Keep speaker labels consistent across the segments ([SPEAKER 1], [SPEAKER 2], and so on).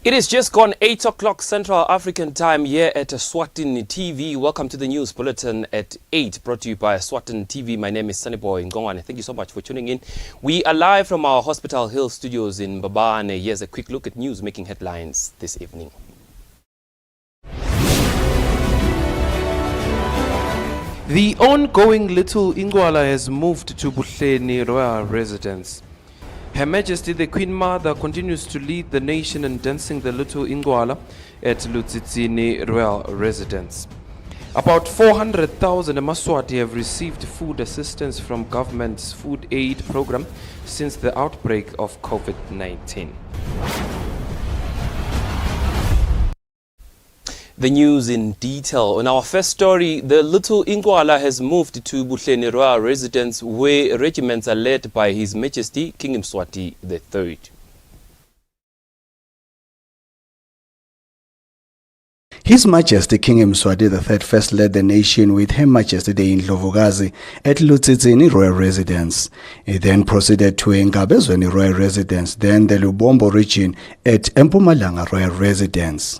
[SPEAKER 1] It is just gone 8 o'clock Central African time here at Eswatini TV. Welcome to the news bulletin at 8, brought to you by Eswatini TV. My name is Sunnyboy Ngongwane. Thank you so much for tuning in. We are live from our Hospital Hill studios in Babane. Here's a quick look at news making headlines this evening. The ongoing Little Ingwala has moved to Buhleni Royal Residence. Her Majesty the Queen Mother continues to lead the nation in dancing the Little Ingwala at Eswatini Royal Residence. About 400,000 Eswatini have received food assistance from government's food aid program since the outbreak of COVID-19. The news in detail. On our first story, the Little Ingwala has moved to Buhleni Royal Residence, where regiments are led by His Majesty King Mswati III.
[SPEAKER 2] His Majesty King Mswati III first led the nation with Her Majesty the Indlovukazi at Eswatini Royal Residence. He then proceeded to Engabezweni Royal Residence, then the Lubombo region at Mpumalanga Royal Residence.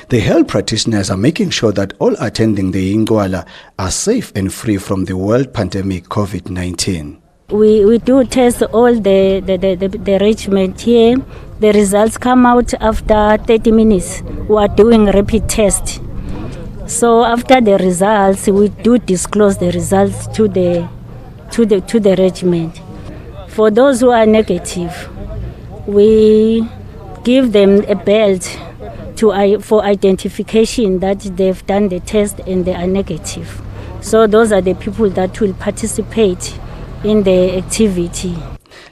[SPEAKER 2] The health practitioners are making sure that all attending the Ingwala are safe and free from the world pandemic COVID-19.
[SPEAKER 3] We do test all the regiment here. The results come out after 30 minutes. We are doing rapid test. So after the results, we do disclose the results to the regiment. For those who are negative, we give them a belt for identification that they've done the test and they are negative. So those are the people that will participate in the activity.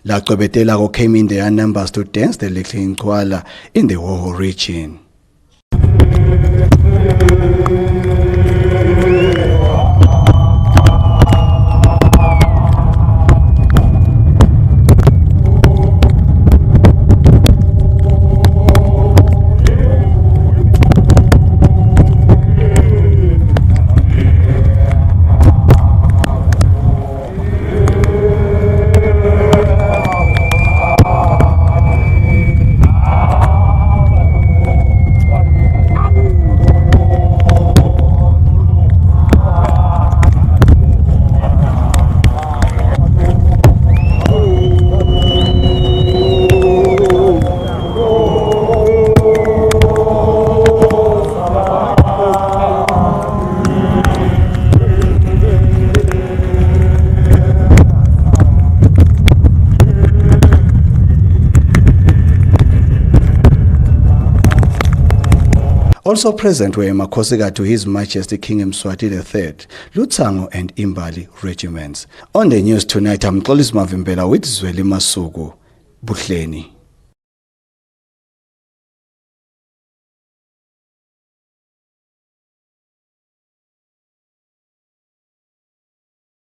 [SPEAKER 2] Laqobetela came in their numbers to dance the Little Ingwala in the Woho region. Also present were Makosika to His Majesty King Mswati III, Lutsango and Imbali regiments. On the news tonight, I'm Xolis Mavimbela with Zweli Masuku, Buhleni.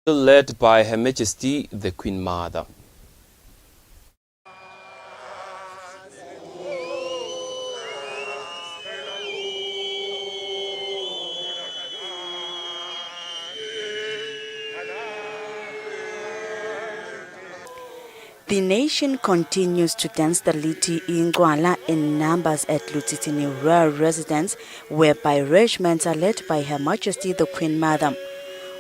[SPEAKER 1] Led by Her Majesty the Queen Mother.
[SPEAKER 4] The nation continues to dance the Little Ingwala in numbers at Eswatini Royal Residence, whereby regiments are led by Her Majesty the Queen Mother.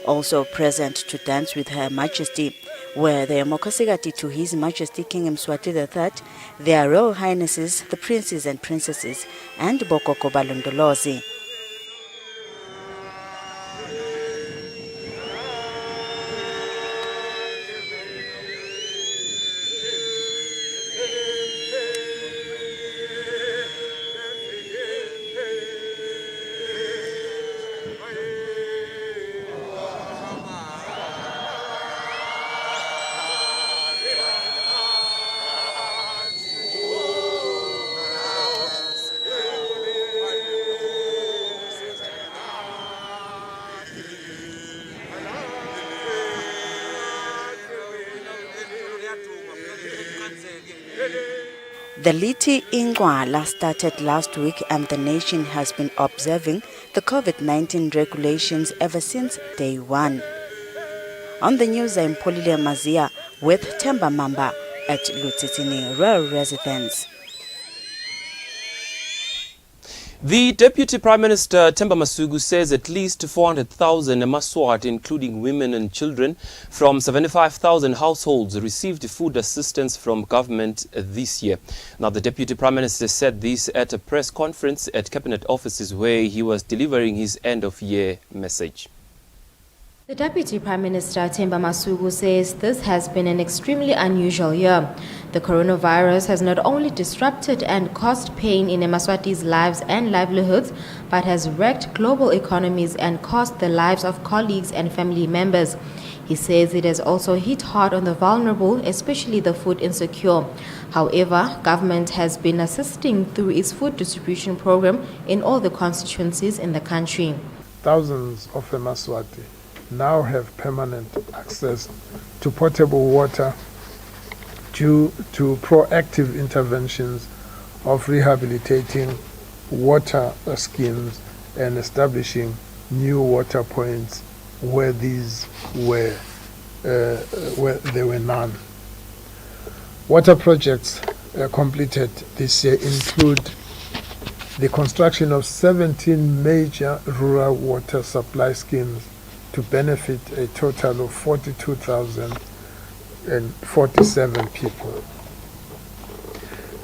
[SPEAKER 4] Also present to dance with Her Majesty were the Mokosigati to His Majesty King Mswati III, their Royal Highnesses, the Princes and Princesses, and Bokoko Balondolozi. The Little Ingwala started last week and the nation has been observing the COVID-19 regulations ever since day one. On the news, I'm Polile Mazia with Temba Mamba at Eswatini Royal Residence.
[SPEAKER 1] The Deputy Prime Minister Themba Masuku says at least 400,000 Maswati, including women and children, from 75,000 households received food assistance from government this year. Now, the Deputy Prime Minister said this at a press conference at Cabinet offices where he was delivering his end-of-year message.
[SPEAKER 5] The Deputy Prime Minister Themba Masuku says this has been an extremely unusual year. The coronavirus has not only disrupted and caused pain in Maswati's lives and livelihoods, but has wrecked global economies and cost the lives of colleagues and family members. He says it has also hit hard on the vulnerable, especially the food insecure. However, government has been assisting through its food distribution program in all the constituencies in the country.
[SPEAKER 6] Thousands of Maswati now have permanent access to potable water due to proactive interventions of rehabilitating water schemes and establishing new water points where these were where there were none. Water projects completed this year include the construction of 17 major rural water supply schemes to benefit a total of 42,047 people.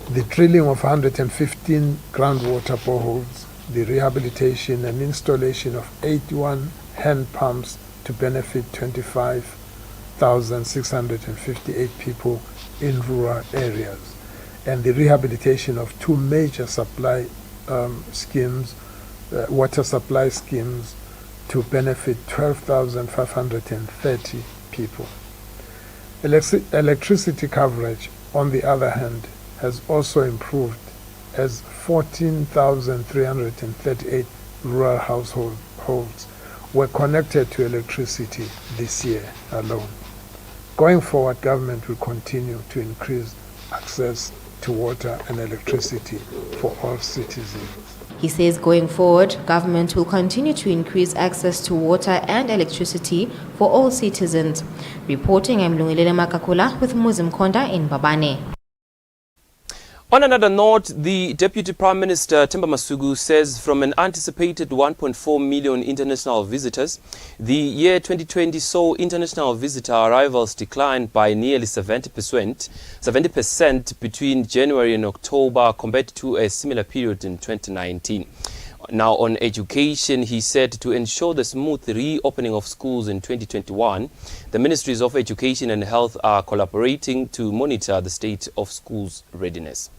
[SPEAKER 6] The drilling of 115 groundwater boreholes, the rehabilitation and installation of 81 hand pumps to benefit 25,658 people in rural areas, and the rehabilitation of two major supply schemes, water supply schemes, to benefit 12,530 people. Electricity coverage, on the other hand, has also improved as 14,338 rural households were connected to electricity this year alone. Going forward, government will continue to increase access to water and electricity for all citizens.
[SPEAKER 5] He says going forward, government will continue to increase access to water and electricity for all citizens. Reporting, I'm Lungilele Makakula with Muzim Konda in Babane.
[SPEAKER 1] On another note, the Deputy Prime Minister Themba Masuku says from an anticipated 1.4 million international visitors, the year 2020 saw international visitor arrivals decline by nearly 70% between January and October compared to a similar period in 2019. Now, on education, he said to ensure the smooth reopening of schools in 2021, the Ministries of Education and Health are collaborating to monitor the state of schools' readiness.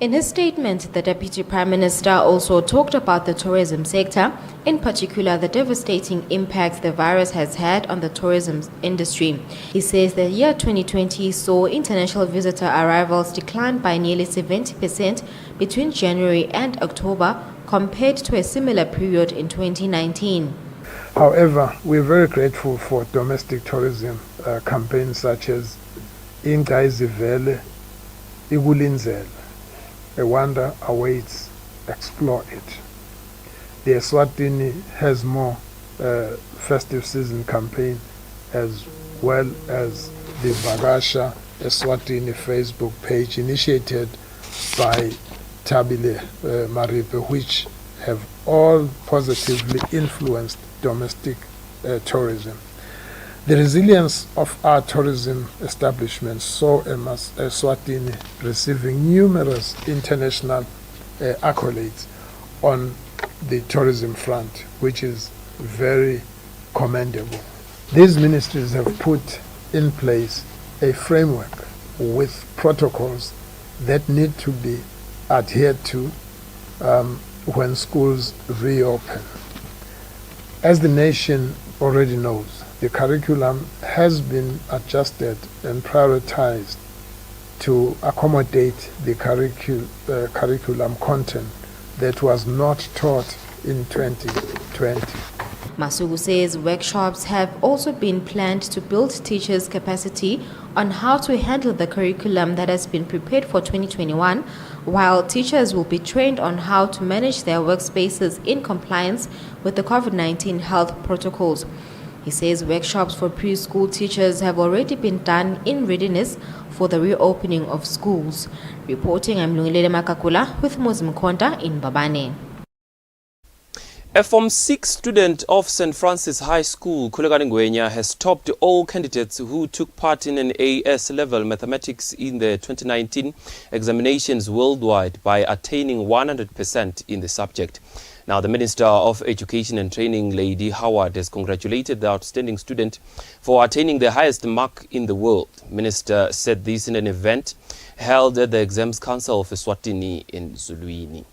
[SPEAKER 5] In his statement, the Deputy Prime Minister also talked about the tourism sector, in particular the devastating impact the virus has had on the tourism industry. He says the year 2020 saw international visitor arrivals decline by nearly 70% between January and October compared to a similar period in 2019.
[SPEAKER 6] However, we're very grateful for domestic tourism campaigns such as Ingayizivele, Ikulinzele, A Wonder Awaits, Explore It. The Eswatini has more festive season campaign, as well as the Bagasha Eswatini Facebook page initiated by Tabile Maripe, which have all positively influenced domestic tourism. The resilience of our tourism establishments saw Eswatini receiving numerous international accolades on the tourism front, which is very commendable. These ministries have put in place a framework with protocols that need to be adhered to when schools reopen. As the nation already knows, the curriculum has been adjusted and prioritized to accommodate the curriculum content that was not taught in 2020.
[SPEAKER 5] Masuku says workshops have also been planned to build teachers' capacity on how to handle the curriculum that has been prepared for 2021, while teachers will be trained on how to manage their workspaces in compliance with the COVID-19 health protocols. He He says workshops for preschool teachers have already been done in readiness for the reopening of schools. Reporting, I'm Lungilele Makakula with Muslim Konta in Babane.
[SPEAKER 1] A Form 6 student of St. Francis High School, Kulekaningwenya, has topped all candidates who took part in an AS-level mathematics in the 2019 examinations worldwide by attaining 100% in the subject. Now, the Minister of Education and Training, Lady Howard, has congratulated the outstanding student for attaining the highest mark in the world. Minister said this in an event held at the Exams Council of Eswatini in Eswatini.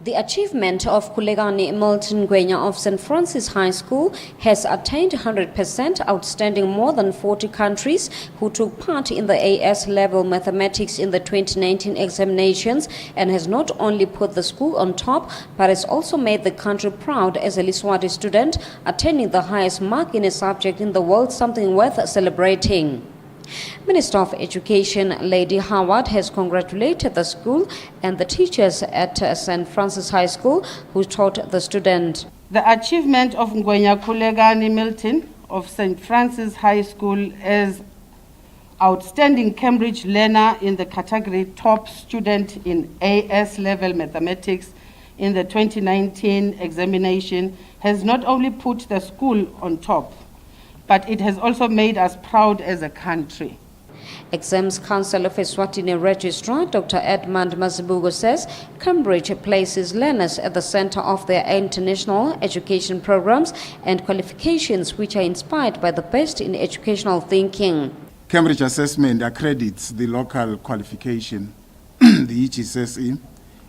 [SPEAKER 7] The achievement of Kulegani Milton Gwenya of St. Francis High School has attained 100%, outstanding more than 40 countries who took part in the AS-level mathematics in the 2019 examinations, and has not only put the school on top, but has also made the country proud as a Liswati student, attaining the highest mark in a subject in the world, something worth celebrating. Minister of Education Lady Howard has congratulated the school and the teachers at St. Francis High School who taught the student.
[SPEAKER 8] The achievement of Ngwenya Kulegani Milton of St. Francis High School as outstanding Cambridge learner in the category top student in AS-level mathematics in the 2019 examination has not only put the school on top, but it has also made us proud as a country.
[SPEAKER 7] Exams Council of Eswatini Registrar Dr. Edmund Mazibugo says Cambridge places learners at the center of their international education programs and qualifications, which are inspired by the best in educational thinking.
[SPEAKER 9] Cambridge assessment accredits the local qualification, the HSSE,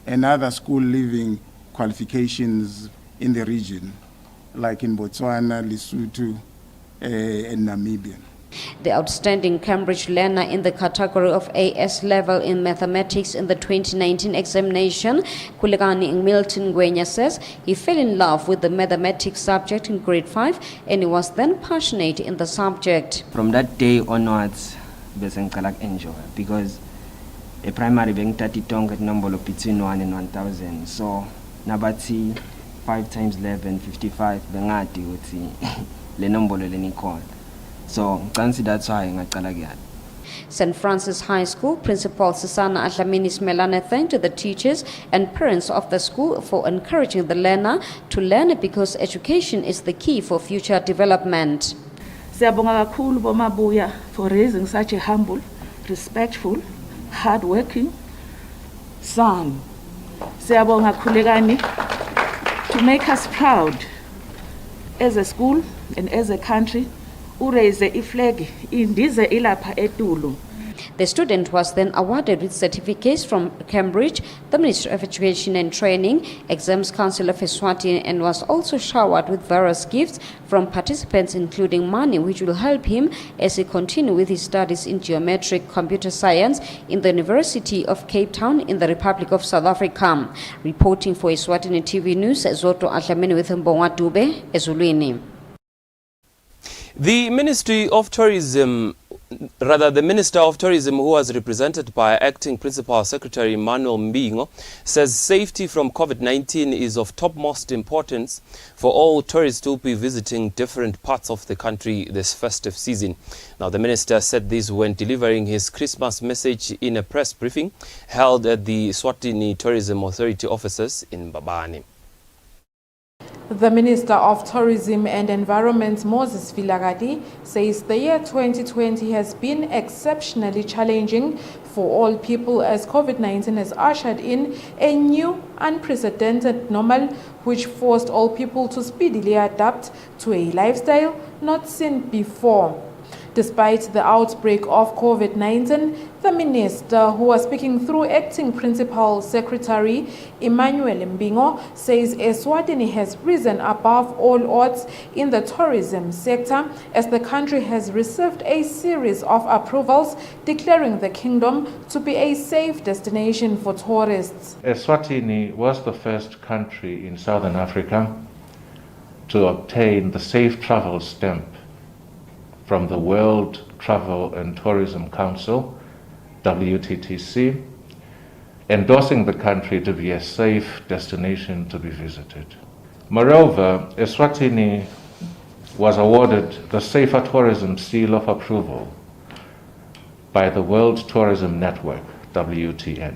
[SPEAKER 9] and other school living qualifications in the region, like in Botswana, Lesotho, and Namibia.
[SPEAKER 7] The outstanding Cambridge learner in the category of AS level in mathematics in the 2019 examination, Kulegani Milton Gwenya, says he fell in love with the mathematics subject in grade 5 and he was then passionate in the subject.
[SPEAKER 10] From that day onwards, I enjoy because a primary being 30 tongue number between 1 and 1,000. So, nabati 5 times 11, 55, bengati uti le number le nikon. So, that's why I
[SPEAKER 7] St. Francis High School Principal Susana Ahlaminis Melane thanked the teachers and parents of the school for encouraging the learner to learn because education is the key for future development.
[SPEAKER 11] Siyabonga kakhulu bomabuya for raising such a humble, respectful, hard-working son. Siyabonga Kulegani to make us proud as a school and as a country. The
[SPEAKER 7] student was then awarded with certificates from Cambridge, the Ministry of Education and Training, Exams Council of Eswatini, and was also showered with various gifts from participants, including money, which will help him as he continues with his studies in geometric computer science in the University of Cape Town in the Republic of South Africa. Reporting for Eswatini TV News, Zoto Atlamini with Mbonga Dube, Ezulwini.
[SPEAKER 1] The Minister of Tourism, who was represented by Acting Principal Secretary Manuel Mbingo, says safety from COVID-19 is of topmost importance for all tourists who will be visiting different parts of the country this festive season. Now, the minister said this when delivering his Christmas message in a press briefing held at the Eswatini Tourism Authority offices in Babane.
[SPEAKER 12] The Minister of Tourism and Environment, Moses Vilagadi, says the year 2020 has been exceptionally challenging for all people as COVID-19 has ushered in a new, unprecedented normal, which forced all people to speedily adapt to a lifestyle not seen before. Despite the outbreak of COVID-19, the minister, who was speaking through Acting Principal Secretary Emmanuel Mbingo, says Eswatini has risen above all odds in the tourism sector as the country has received a series of approvals declaring the kingdom to be a safe destination for tourists.
[SPEAKER 13] Eswatini was the first country in Southern Africa to obtain the Safe Travel stamp from the World Travel and Tourism Council, WTTC, endorsing the country to be a safe destination to be visited. Moreover, Eswatini was awarded the Safer Tourism Seal of Approval by the World Tourism Network, WTN.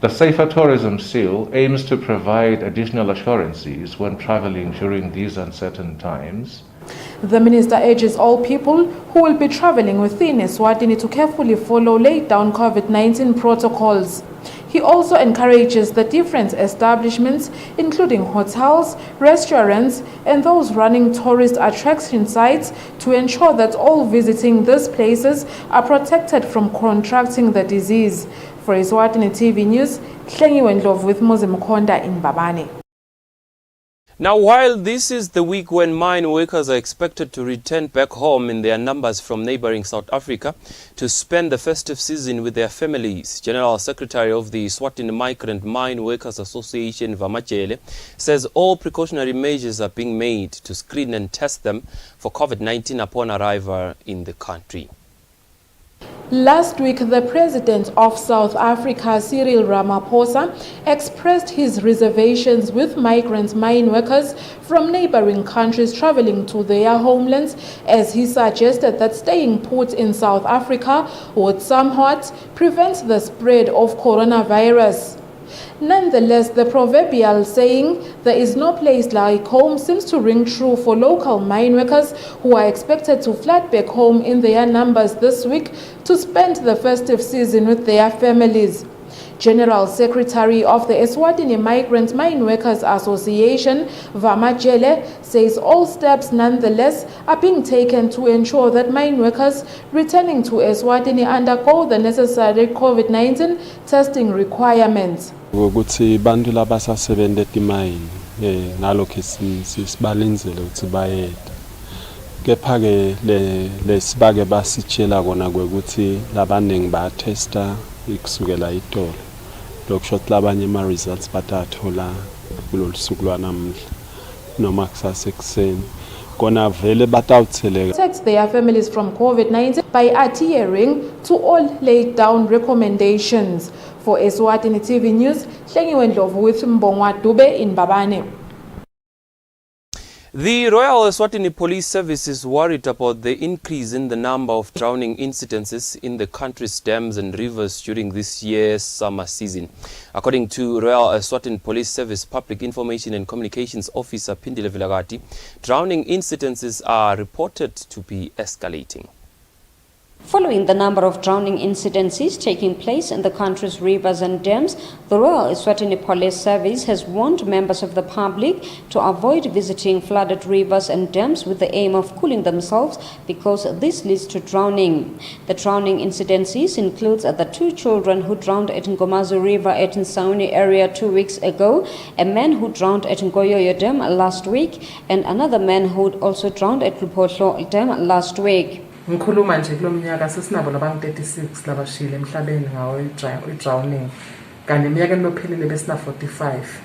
[SPEAKER 13] The Safer Tourism Seal aims to provide additional assurances when traveling during these uncertain times.
[SPEAKER 12] The minister urges all people who will be traveling within Eswatini to carefully follow laid down COVID-19 protocols. He also encourages the different establishments, including hotels, restaurants, and those running tourist attraction sites, to ensure that all visiting these places are protected from contracting the disease. For Eswatini TV News, Hlengiwe Ndlovu with Mose Mkonda in Babane.
[SPEAKER 1] Now, while this is the week when mine workers are expected to return back home in their numbers from neighboring South Africa to spend the festive season with their families, General Secretary of the Eswatini Migrant Mine Workers Association, Vamachele, says all precautionary measures are being made to screen and test them for COVID-19 upon arrival in the country.
[SPEAKER 12] Last week, the President of South Africa, Cyril Ramaphosa, expressed his reservations with migrant mine workers from neighboring countries traveling to their homelands, as he suggested that staying put in South Africa would somewhat prevent the spread of coronavirus. Nonetheless, the proverbial saying, "There is no place like home," seems to ring true for local mine workers who are expected to flood back home in their numbers this week to spend the festive season with their families. General Secretary of the Eswatini Migrant Mine Workers Association, Vamachele, says all steps nonetheless are being taken to ensure that mine workers returning to Eswatini undergo the necessary COVID-19 testing requirements.
[SPEAKER 14] Ukuthi bantu labasasebenza emayini nalokho sibalinzele ukuthi bayede. Kepha ke lesibake basitshela kona ukuthi labaningi ba testa ikusukela itolo. Lokusho ukuthi labanye ama results batathola kulolu suku lwanamhla noma kusasa ekuseni. Kona vele batawutheleka.
[SPEAKER 12] Protect their families from COVID-19 by adhering to all laid down recommendations. For Eswatini TV News, Hlengiwe Ndlovu with Mbongwa Dube in Babane.
[SPEAKER 1] The Royal Eswatini Police Service is worried about the increase in the number of drowning incidences in the country's dams and rivers during this year's summer season. According to Royal Eswatini Police Service Public Information and Communications Officer Phindile Vilakati, drowning incidences are reported to be escalating.
[SPEAKER 7] Following the number of drowning incidences taking place in the country's rivers and dams, the Royal Eswatini Police Service has warned members of the public to avoid visiting flooded rivers and dams with the aim of cooling themselves, because this leads to drowning. The drowning incidences includes the 2 children who drowned at Ngomazi River at Nsauni area 2 weeks ago, a man who drowned at Ngoyoyo Dam last week, and another man who also drowned at Lupotlo Dam last week.
[SPEAKER 15] Ngikhuluma nje kulomnyaka sesinabo labantu 36 labashile emhlabeni ngawo i-drowning. Kanti eminyakeni lophelile besina 45.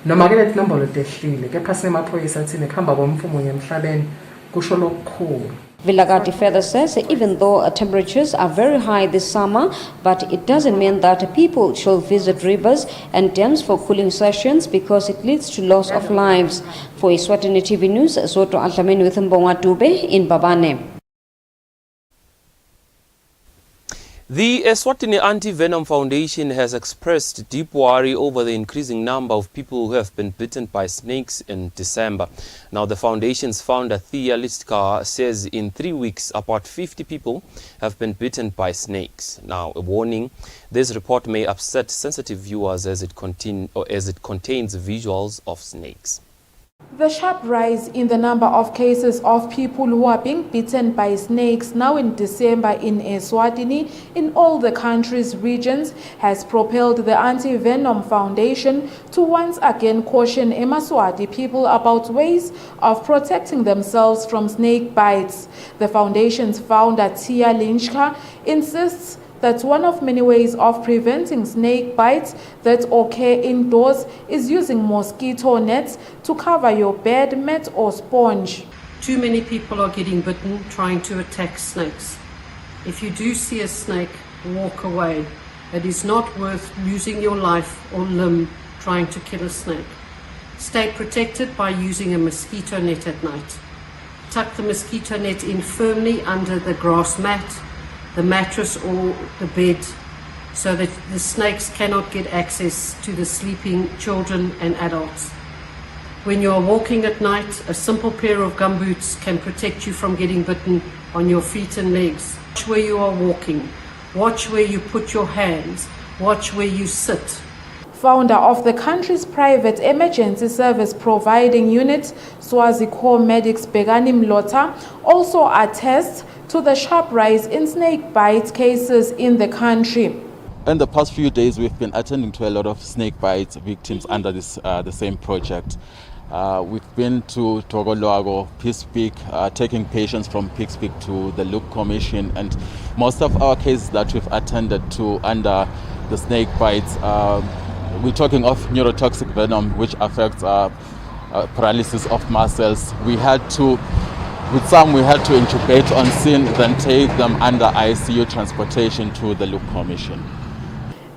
[SPEAKER 15] Noma ke lethi nombolo tehlile, kepha semaphoyisa athini khamba bomfumunye emhlabeni kusho lokukhulu.
[SPEAKER 7] Vilakati further says even though temperatures are very high this summer, but it doesn't mean that people should visit rivers and dams for cooling sessions, because it leads to loss of lives. For Eswatini TV News, Zoto Altameni with Mbongwa Dube in Babane.
[SPEAKER 1] The Eswatini Anti-Venom Foundation has expressed deep worry over the increasing number of people who have been bitten by snakes in December. Now, the foundation's founder, Thea Listka, says in 3 weeks, about 50 people have been bitten by snakes. Now, a warning, this report may upset sensitive viewers as it contains visuals of snakes.
[SPEAKER 12] The sharp rise in the number of cases of people who are being bitten by snakes now in December in Eswatini in all the country's regions has propelled the Anti-Venom Foundation to once again caution Emaswati people about ways of protecting themselves from snake bites. The foundation's founder, Tia Linchka, insists that one of many ways of preventing snake bites that occur indoors is using mosquito nets to cover your bed, mat or sponge.
[SPEAKER 16] Too many people are getting bitten trying to attack snakes. If you do see a snake, walk away. It is not worth losing your life or limb trying to kill a snake. Stay protected by using a mosquito net at night. Tuck the mosquito net in firmly under the grass mat, the mattress or the bed, so that the snakes cannot get access to the sleeping children and adults. When you are walking at night, a simple pair of gumboots can protect you from getting bitten on your feet and legs. Watch where you are walking. Watch where you put your hands. Watch where you sit.
[SPEAKER 12] Founder of the country's private emergency service providing unit, Swazi Corps Medics Begani Mlota, also attests to the sharp rise in snake bite cases in the country.
[SPEAKER 17] In the past few days, we've been attending to a lot of snake bite victims under this the same project. We've been to Togolago, Peak, taking patients from Peak to the Loop Commission, and most of our cases that we've attended to under the snake bites, we're talking of neurotoxic venom, which affects paralysis of muscles. With some we had to intubate on scene, then take them under ICU transportation to the Loop Commission.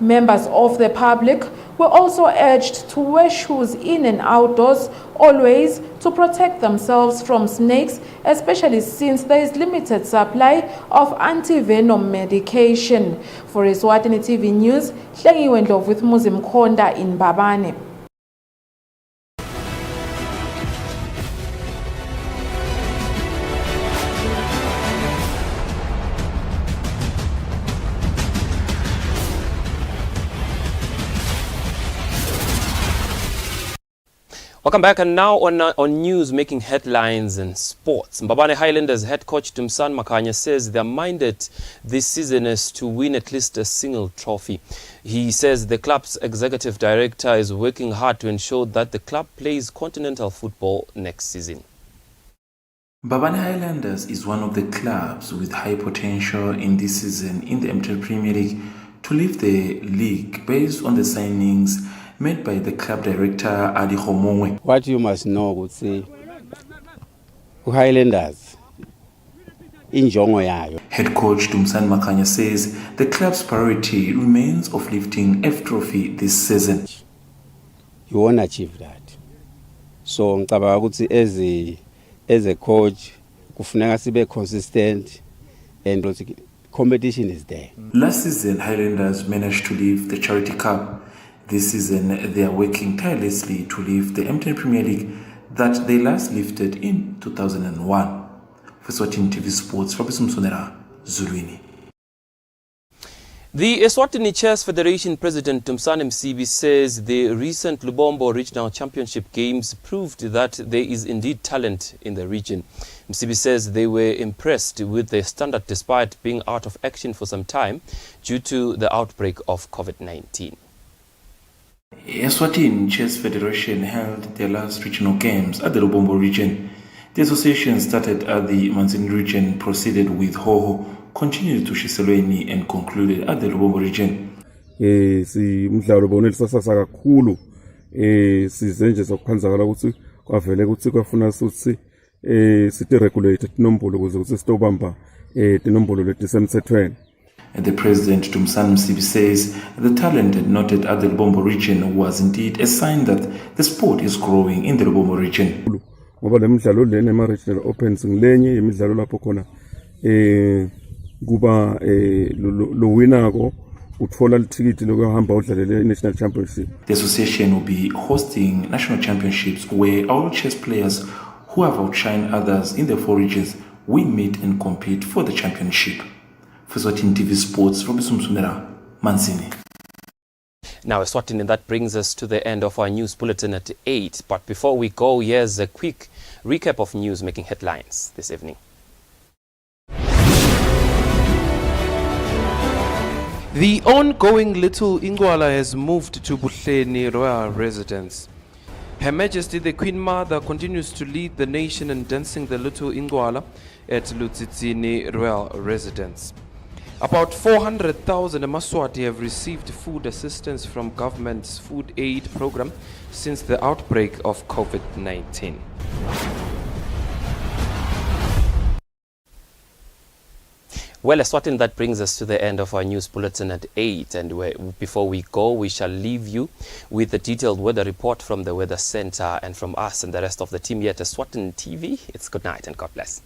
[SPEAKER 12] Members of the public were also urged to wear shoes in and outdoors, always to protect themselves from snakes, especially since there is limited supply of anti-venom medication. For Eswatini TV News, Hlengiwe Ndlovu with Muzim Konda in Babane.
[SPEAKER 1] Welcome back, and now on news making headlines in sports. Mbabane Highlanders head coach Tumsan Makanya says their mandate this season is to win at least a single trophy. He says the club's executive director is working hard to ensure that the club plays continental football next season.
[SPEAKER 18] Mbabane Highlanders is one of the clubs with high potential in this season in the MTN Premier League to lift the league based on the signings made by the club director Adi Homongwe.
[SPEAKER 19] What you must know would say Highlanders injongo yayo.
[SPEAKER 18] Head coach Tumsan Makanya says the club's priority remains of lifting F Trophy this season.
[SPEAKER 19] You won't achieve that. So ngicabanga ukuthi as a coach kufuneka sibe consistent and competition is there.
[SPEAKER 18] Last season Highlanders managed to lift the Charity Cup. This season, they are working tirelessly to lift the MTN Premier League that they last lifted in 2001. For Eswatini TV Sports, Fabrice Msonera, Zulwini.
[SPEAKER 1] The Eswatini Chess Federation President Tumsan Msibi says the recent Lubombo Regional Championship Games proved that there is indeed talent in the region. Msibi says they were impressed with the standard despite being out of action for some time due to the outbreak of COVID-19.
[SPEAKER 18] Eswatini Chess Federation held their last regional games at the Lubombo region. The association started at the Manzini region, proceeded with Hoho, continued to Shiselweni and concluded at the Lubombo region.
[SPEAKER 20] Umdlalo boneli sasasa kakhulu sizenje sokuphanzakala ukuthi kwavele ukuthi kwafuna ukuthi sithi regulate inombolo ukuze ukuthi sitobamba inombolo letisemthethweni.
[SPEAKER 18] The president Tumsan Msibi says the talent noted at the Lubombo region was indeed a sign that the sport is growing in the Lubombo region.
[SPEAKER 20] Ngoba lemidlalo lena ema regional opens ngilenye imidlalo lapho khona kuba lo winako uthola lithikithi lokuhamba udlalele national championship.
[SPEAKER 18] The association will be hosting national championships where all chess players who have outshined others in the 4 regions will meet and compete for the championship. For Eswatini TV Sports, Fabrice Msonera, Manzini.
[SPEAKER 1] Now, Eswatini, that brings us to the end of our news bulletin at 8. But before we go, here's a quick recap of news making headlines this evening. The ongoing Little Ingwala has moved to Buhleni Royal Residence. Her Majesty the Queen Mother continues to lead the nation in dancing the Little Ingwala at Eswatini Royal Residence. About 400,000 Maswati have received food assistance from government's food aid program since the outbreak of COVID-19. Well, Eswatini, that brings us to the end of our news bulletin at 8. And before we go, we shall leave you with the detailed weather report from the Weather Center and from us and the rest of the team here at Eswatini TV. It's good night and God bless.